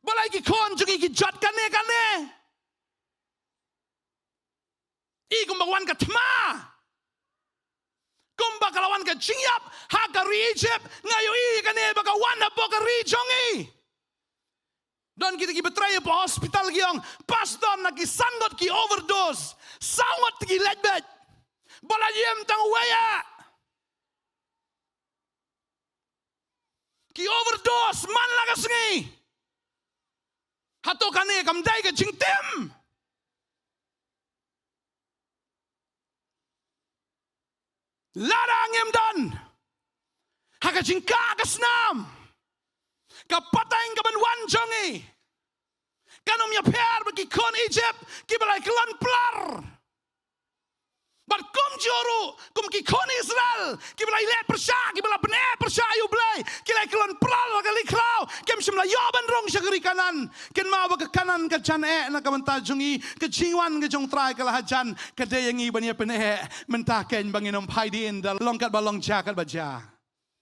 Balai ki khun jongngi ki jat katne. I kumbawan ka tma. Kumba kalawan ka jingyap. Haka Egypt. Ngayo i kane baka wan na boka jongngi. Don kita ki betraya po hospital giyong. Pastor na ki sangot ki overdose. Sangot ki ledbet. Balai yem tang waya. Ki overdose man lagas ngi. Hato kane kamday ka jingtem. Larang yem don. Haka jingka kasnam. Kapatay ka banwan jongngi. Kanom ya per bagi khun Egypt. Kibalay kelon plar. But kum joru, kum ki khun Israel, kibalay le persya, kibalay bene persya ayu blay, kilay kelon pral wagali kraw, kem simla yoban rong sa kiri kanan, ken ma wag kanan ka chan na kamanta jongngi, ka jingwan ka jong try ka lahajan, ka deyangi banya penehe, menta ken banginom paidin dal longkat balong jakat baja.